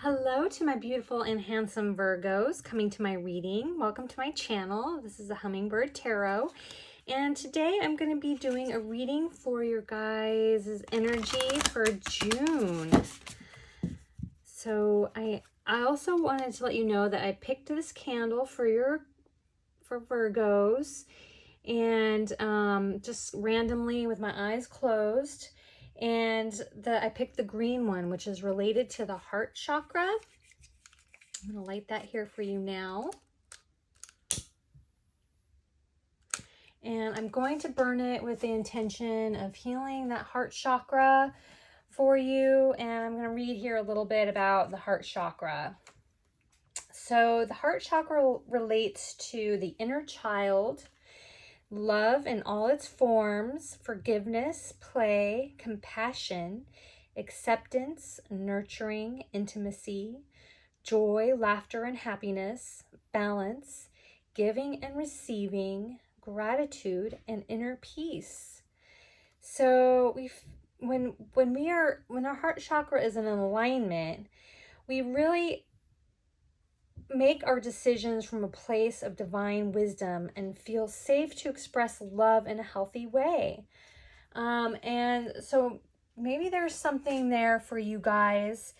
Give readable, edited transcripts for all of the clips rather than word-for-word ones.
Hello to my beautiful and handsome Virgos coming to my reading. Welcome to my channel. This is a Hummingbird Tarot. And today I'm going to be doing a reading for your guys' energy for June. So I also wanted to let you know that I picked this candle for Virgos, and just randomly with my eyes closed. And I picked the green one, which is related to the heart chakra. I'm going to light that here for you now. And I'm going to burn it with the intention of healing that heart chakra for you. And I'm going to read here a little bit about the heart chakra. So the heart chakra relates to the inner child, love in all its forms, forgiveness, play, compassion, acceptance, nurturing, intimacy, joy, laughter, and happiness, balance, giving and receiving, gratitude, and inner peace. So when our heart chakra is in alignment, we really make our decisions from a place of divine wisdom and feel safe to express love in a healthy way. And so maybe there's something there for you guys,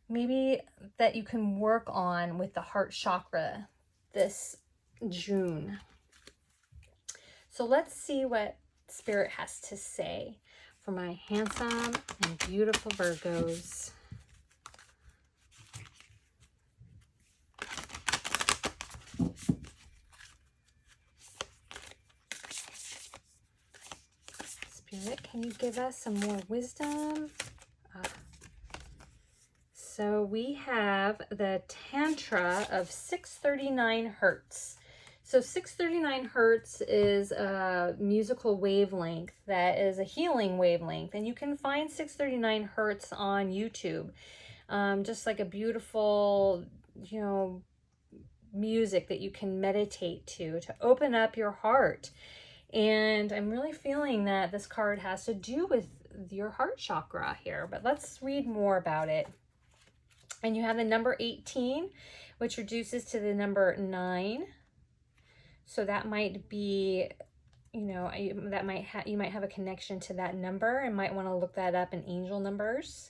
maybe that you can work on with the heart chakra this June. So let's see what Spirit has to say for my handsome and beautiful Virgos. Spirit, can you give us some more wisdom? So we have the Tantra of 639 Hertz. So 639 Hertz is a musical wavelength that is a healing wavelength. And you can find 639 Hertz on YouTube. Just like a beautiful, music that you can meditate to open up your heart. And I'm really feeling that this card has to do with your heart chakra here, but let's read more about it. And you have the number 18, which reduces to the number 9. So that might be, you might have a connection to that number and might want to look that up in angel numbers.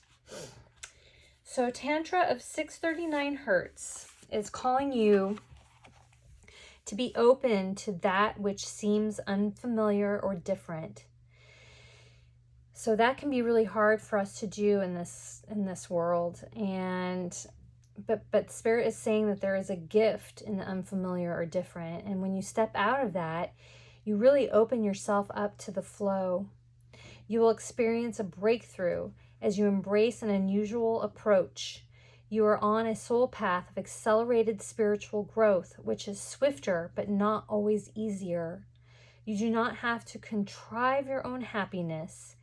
So Tantra of 639 Hertz is calling you to be open to that which seems unfamiliar or different. So that can be really hard for us to do in this world. But Spirit is saying that there is a gift in the unfamiliar or different. And when you step out of that, you really open yourself up to the flow. You will experience a breakthrough as you embrace an unusual approach. You are on a soul path of accelerated spiritual growth, which is swifter but not always easier. You do not have to contrive your own happiness,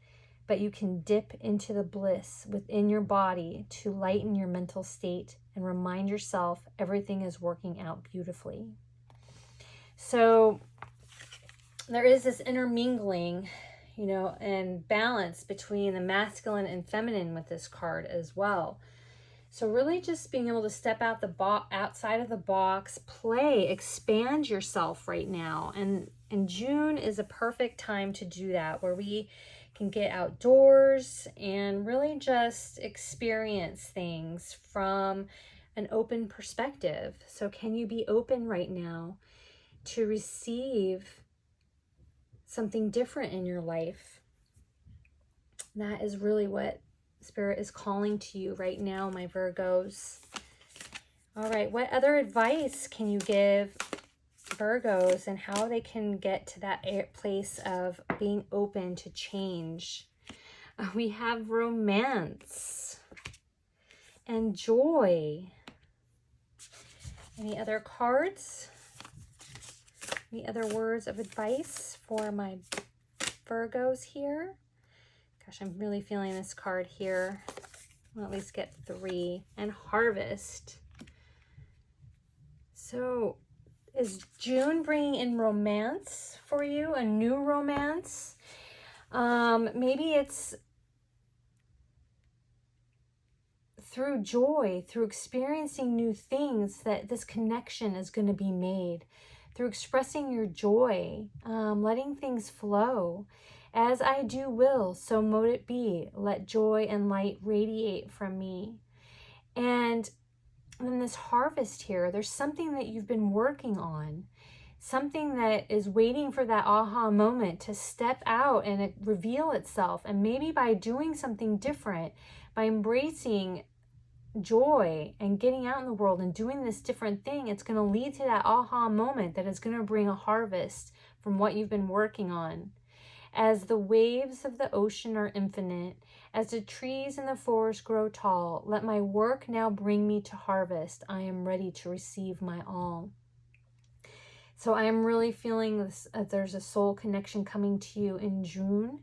but you can dip into the bliss within your body to lighten your mental state and remind yourself everything is working out beautifully. So there is this intermingling, and balance between the masculine and feminine with this card as well. So really just being able to step out outside of the box, play, expand yourself right now. And June is a perfect time to do that, where we can get outdoors and really just experience things from an open perspective. So can you be open right now to receive something different in your life? That is really what Spirit is calling to you right now, my Virgos. All right, what other advice can you give Virgos and how they can get to that place of being open to change? We have romance and joy. Any other cards? Any other words of advice for my Virgos here? Gosh, I'm really feeling this card here. I'll at least get 3. And harvest. So is June bringing in romance for you? A new romance? Maybe it's through joy, through experiencing new things, that this connection is going to be made. Through expressing your joy, letting things flow. As I do will, so mote it be. Let joy and light radiate from me. And in this harvest here, there's something that you've been working on. Something that is waiting for that aha moment to step out and it reveal itself. And maybe by doing something different, by embracing joy and getting out in the world and doing this different thing, it's going to lead to that aha moment that is going to bring a harvest from what you've been working on. As the waves of the ocean are infinite, as the trees in the forest grow tall, let my work now bring me to harvest. I am ready to receive my all. So I am really feeling this, there's a soul connection coming to you in June,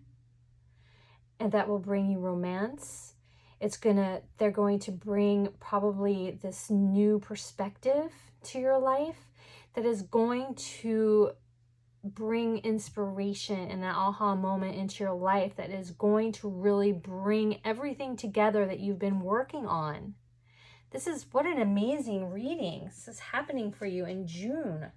and that will bring you romance. They're going to bring probably this new perspective to your life that is going to bring inspiration and that aha moment into your life that is going to really bring everything together that you've been working on. What an amazing reading. This is happening for you in June.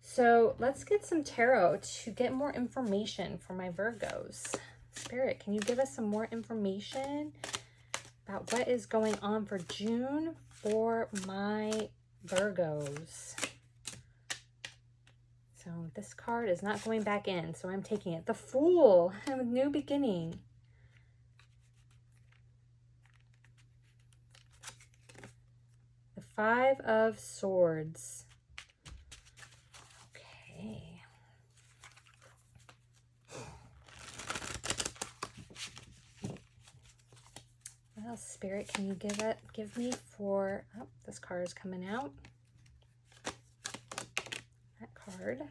So let's get some tarot to get more information for my Virgos. Spirit, can you give us some more information about what is going on for June for my Virgos? So this card is not going back in, so I'm taking it. The Fool, a new beginning. The Five of Swords. Okay. What else, Spirit, can you give me for, oh, this card is coming out. That card.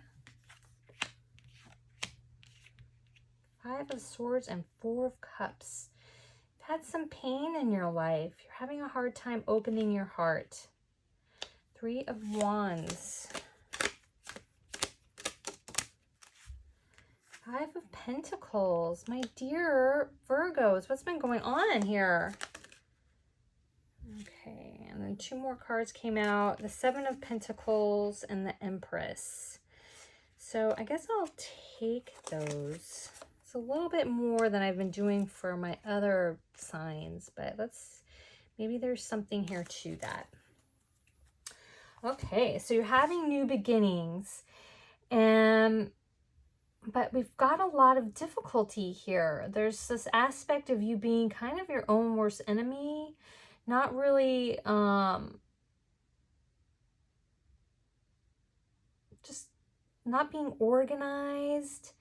Five of Swords and Four of Cups. You've had some pain in your life. You're having a hard time opening your heart. Three of Wands. Five of Pentacles. My dear Virgos, what's been going on here? Okay, and then two more cards came out. The Seven of Pentacles and the Empress. So I guess I'll take those. It's a little bit more than I've been doing for my other signs, but maybe there's something here to that. Okay, so you're having new beginnings, but we've got a lot of difficulty here. There's this aspect of you being kind of your own worst enemy, not really, just not being organized,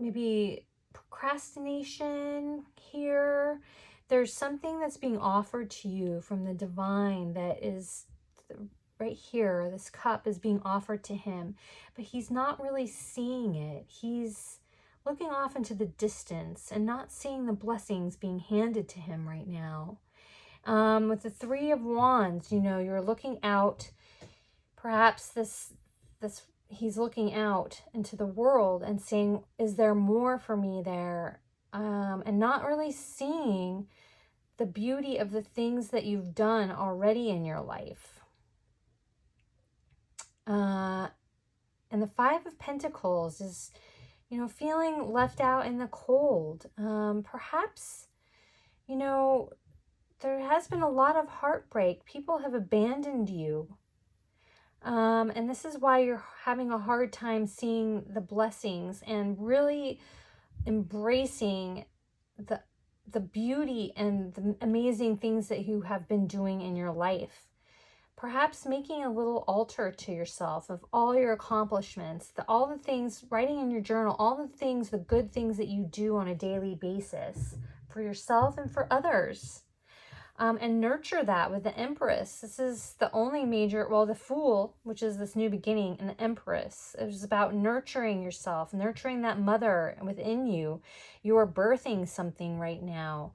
maybe procrastination here. There's something that's being offered to you from the divine that is right here. This cup is being offered to him, but he's not really seeing it. He's looking off into the distance and not seeing the blessings being handed to him right now. With the Three of Wands, you're looking out. Perhaps he's looking out into the world and saying, is there more for me there? And not really seeing the beauty of the things that you've done already in your life. And the Five of Pentacles is, feeling left out in the cold. Perhaps, there has been a lot of heartbreak. People have abandoned you. And this is why you're having a hard time seeing the blessings and really embracing the beauty and the amazing things that you have been doing in your life. Perhaps making a little altar to yourself of all your accomplishments, all the things, writing in your journal, all the good things that you do on a daily basis for yourself and for others. And nurture that with the Empress. This is the only major, the Fool, which is this new beginning, and the Empress. It was about nurturing yourself, nurturing that mother within you. You are birthing something right now.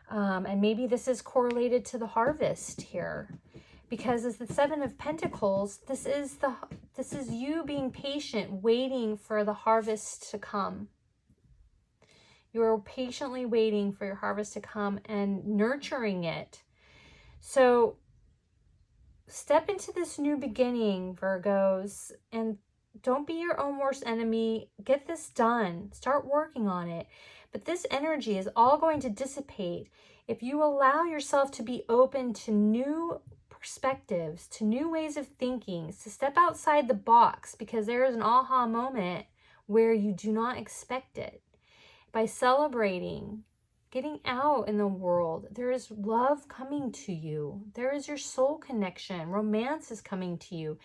And maybe this is correlated to the harvest here. Because as the Seven of Pentacles, this is you being patient, waiting for the harvest to come. You are patiently waiting for your harvest to come and nurturing it. So step into this new beginning, Virgos, and don't be your own worst enemy. Get this done. Start working on it. But this energy is all going to dissipate if you allow yourself to be open to new perspectives, to new ways of thinking, to step outside the box, because there is an aha moment where you do not expect it. By celebrating, getting out in the world, there is love coming to you. There is your soul connection. Romance is coming to you.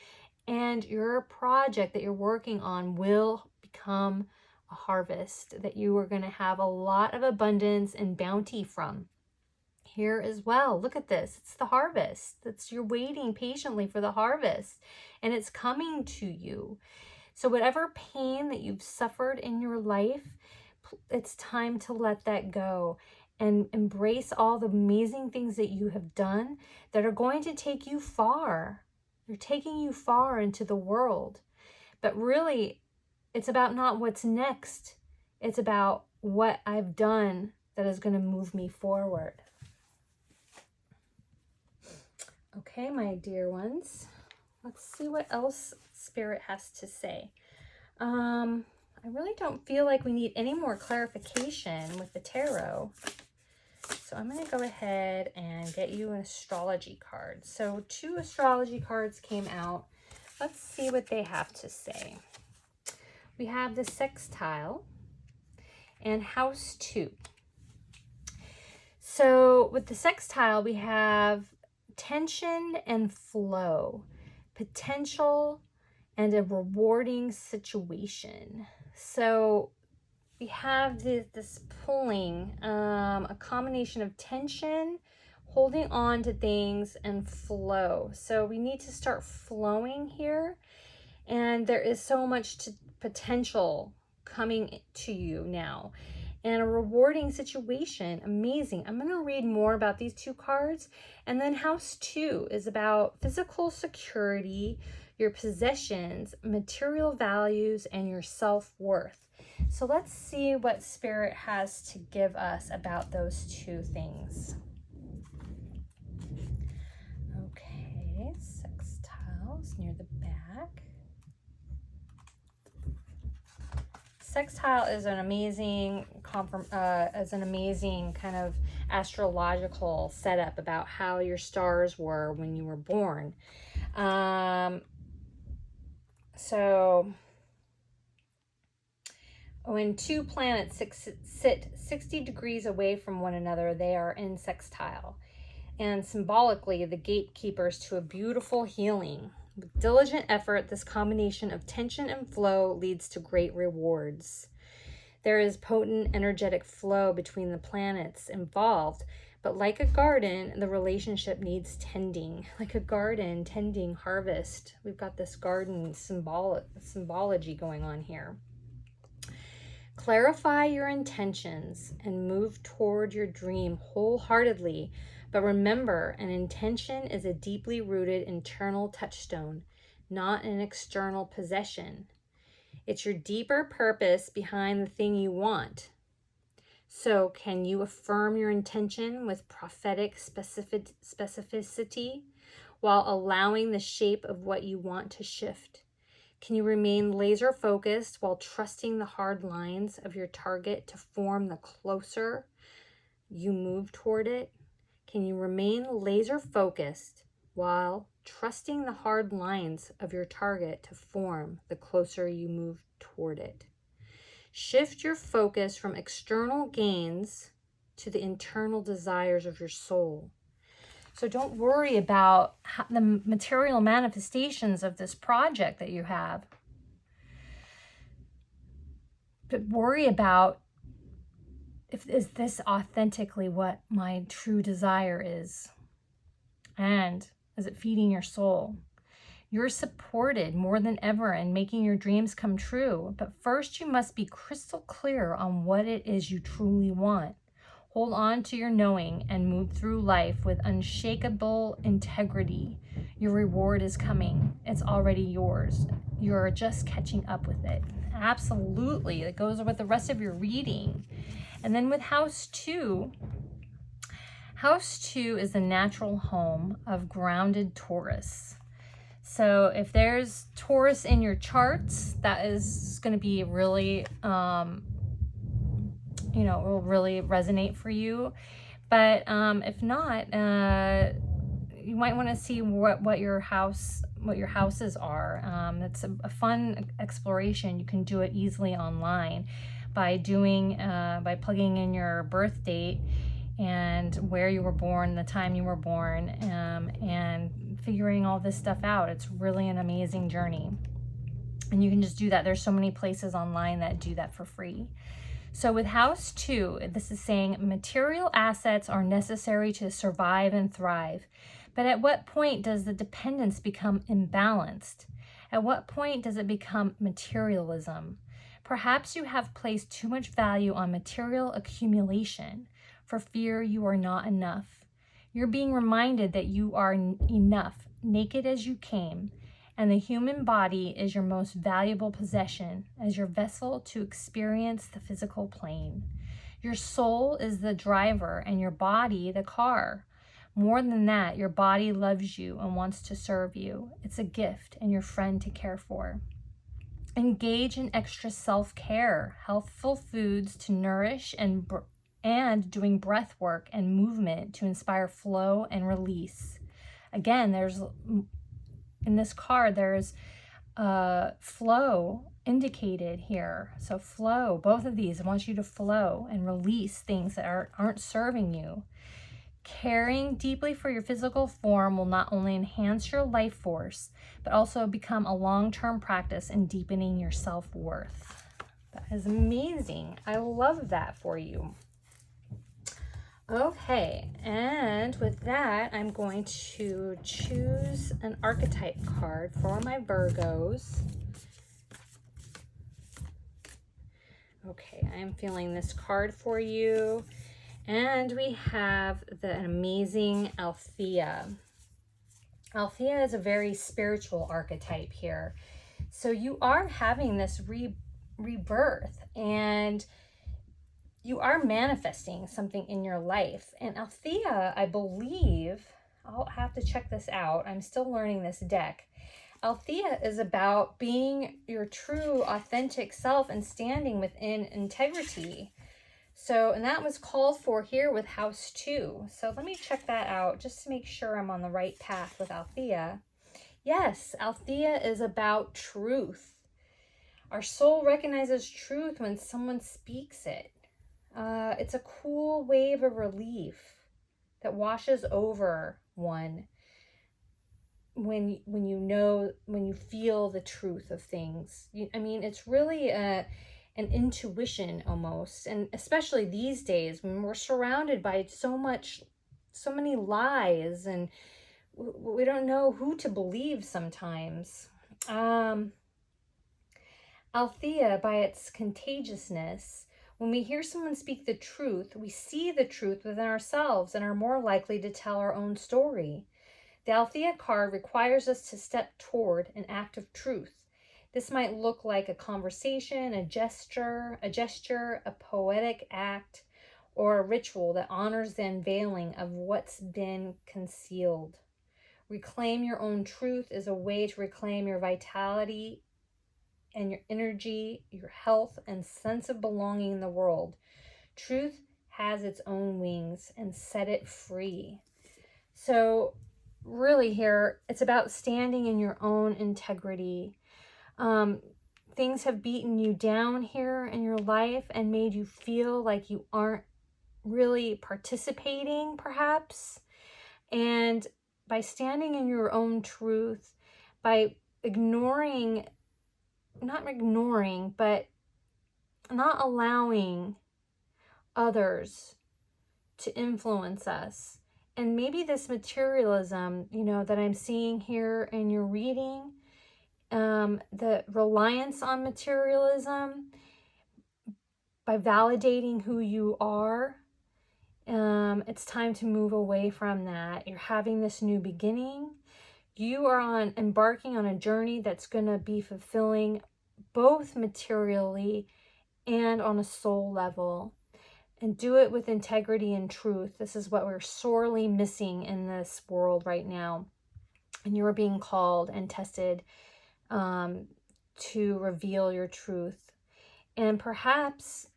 And your project that you're working on will become a harvest that you are going to have a lot of abundance and bounty from. Here as well, look at this. It's the harvest. You're waiting patiently for the harvest, and it's coming to you. So whatever pain that you've suffered in your life, it's time to let that go and embrace all the amazing things that you have done that are going to take you far. They're taking you far into the world. But really, it's about not what's next. It's about what I've done that is going to move me forward. Okay, my dear ones. Let's see what else Spirit has to say. I really don't feel like we need any more clarification with the tarot. So I'm going to go ahead and get you an astrology card. So 2 astrology cards came out. Let's see what they have to say. We have the sextile and house 2. So with the sextile, we have tension and flow, potential and a rewarding situation. So we have this pulling, a combination of tension, holding on to things, and flow. So we need to start flowing here. And there is so much potential coming to you now. And a rewarding situation, amazing. I'm going to read more about these 2 cards. And then house 2 is about physical security, your possessions, material values, and your self-worth. So let's see what Spirit has to give us about those 2 things. Okay, sextiles near the back. Sextile is an amazing kind of astrological setup about how your stars were when you were born. So when 2 planets sit 60 degrees away from one another, they are in sextile, and symbolically the gatekeepers to a beautiful healing. With diligent effort, this combination of tension and flow leads to great rewards. There is potent energetic flow between the planets involved, but like a garden, the relationship needs tending. Like a garden tending harvest. We've got this garden symbology going on here. Clarify your intentions and move toward your dream wholeheartedly. But remember, an intention is a deeply rooted internal touchstone, not an external possession. It's your deeper purpose behind the thing you want. So can you affirm your intention with prophetic specificity while allowing the shape of what you want to shift? Can you remain laser focused while trusting the hard lines of your target to form the closer you move toward it? Can you remain laser focused while trusting the hard lines of your target to form the closer you move toward it? Shift your focus from external gains to the internal desires of your soul. So don't worry about the material manifestations of this project that you have, but worry about, is this authentically what my true desire is? And is it feeding your soul? You're supported more than ever in making your dreams come true. But first, you must be crystal clear on what it is you truly want. Hold on to your knowing and move through life with unshakable integrity. Your reward is coming. It's already yours. You're just catching up with it. Absolutely. It goes with the rest of your reading. And then with House 2 is the natural home of grounded Taurus. So if there's Taurus in your charts, that is going to be really, will really resonate for you. But if not, you might want to see what your houses are. It's a fun exploration. You can do it easily online by plugging in your birth date and where you were born, the time you were born, and figuring all this stuff out. It's really an amazing journey. And you can just do that. There's so many places online that do that for free. So with House 2, this is saying material assets are necessary to survive and thrive. But at what point does the dependence become imbalanced? At what point does it become materialism? Perhaps you have placed too much value on material accumulation for fear you are not enough. You're being reminded that you are enough, naked as you came, and the human body is your most valuable possession as your vessel to experience the physical plane. Your soul is the driver and your body the car. More than that, your body loves you and wants to serve you. It's a gift and your friend to care for. Engage in extra self-care, healthful foods to nourish, and doing breath work and movement to inspire flow and release. Again, in this card, there's flow indicated here. So flow, both of these, I want you to flow and release things that aren't serving you. Caring deeply for your physical form will not only enhance your life force, but also become a long-term practice in deepening your self-worth. That is amazing. I love that for you. Okay, and with that, I'm going to choose an archetype card for my Virgos. Okay, I'm feeling this card for you. And we have the amazing Althea. Althea is a very spiritual archetype here. So you are having this rebirth, and you are manifesting something in your life. And Althea, I believe, I'll have to check this out. I'm still learning this deck. Althea is about being your true, authentic self and standing within integrity. So, and that was called for here with House 2. So let me check that out just to make sure I'm on the right path with Althea. Yes, Althea is about truth. Our soul recognizes truth when someone speaks it. It's a cool wave of relief that washes over one when you feel the truth of things. It's really an intuition almost, and especially these days when we're surrounded by so many lies, and we don't know who to believe sometimes. Althea, by its contagiousness, when we hear someone speak the truth, we see the truth within ourselves and are more likely to tell our own story. The Althea card requires us to step toward an act of truth. This might look like a conversation, a gesture, a poetic act, or a ritual that honors the unveiling of what's been concealed. Reclaim your own truth is a way to reclaim your vitality and your energy, your health, and sense of belonging in the world. Truth has its own wings, and set it free. So really here, it's about standing in your own integrity. Things have beaten you down here in your life and made you feel like you aren't really participating, perhaps. And by standing in your own truth, by not allowing others to influence us. And maybe this materialism, that I'm seeing here in your reading, the reliance on materialism, by validating who you are, it's time to move away from that. You're having this new beginning. You are embarking on a journey that's going to be fulfilling both materially and on a soul level. and do it with integrity and truth. This is what we're sorely missing in this world right now. And you're being called and tested to reveal your truth. And perhaps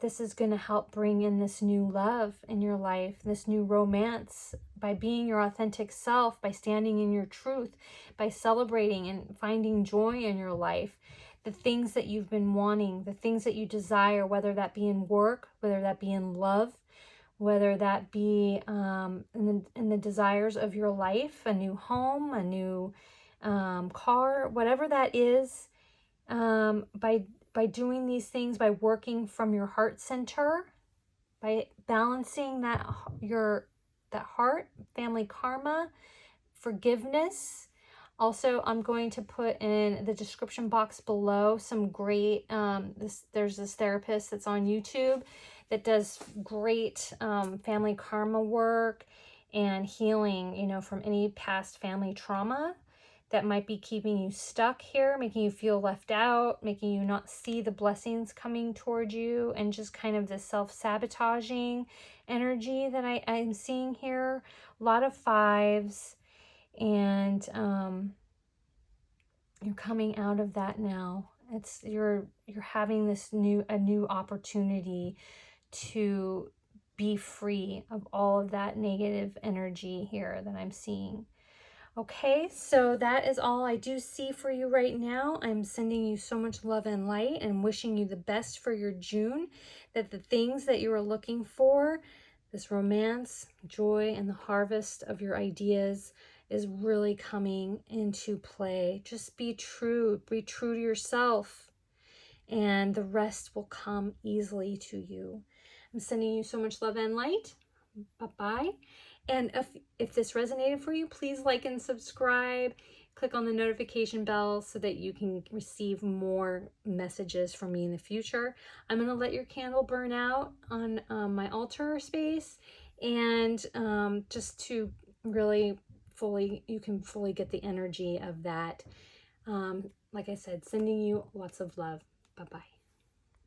this is going to help bring in this new love in your life, this new romance, by being your authentic self, by standing in your truth, by celebrating and finding joy in your life. The things that you've been wanting, the things that you desire, whether that be in work, whether that be in love, whether that be in the desires of your life, a new home, a new car, whatever that is, by doing these things, by working from your heart center, by balancing that heart, family karma, forgiveness. Also, I'm going to put in the description box below some great, there's this therapist that's on YouTube that does great family karma work and healing, you know, from any past family trauma that might be keeping you stuck here, making you feel left out, making you not see the blessings coming toward you, and just kind of this self-sabotaging energy that I'm seeing here. A lot of fives. And you're coming out of that now. You're having a new opportunity to be free of all of that negative energy here that I'm seeing. Okay, so that is all I do see for you right now. I'm sending you so much love and light and wishing you the best for your June, that the things that you are looking for, this romance, joy, and the harvest of your ideas is really coming into play. Just be true to yourself, and the rest will come easily to you. I'm sending you so much love and light. Bye-bye. And if this resonated for you, please like and subscribe. Click on the notification bell so that you can receive more messages from me in the future. I'm going to let your candle burn out on my altar space, and just to really you can fully get the energy of that. Like I said, sending you lots of love. Bye-bye.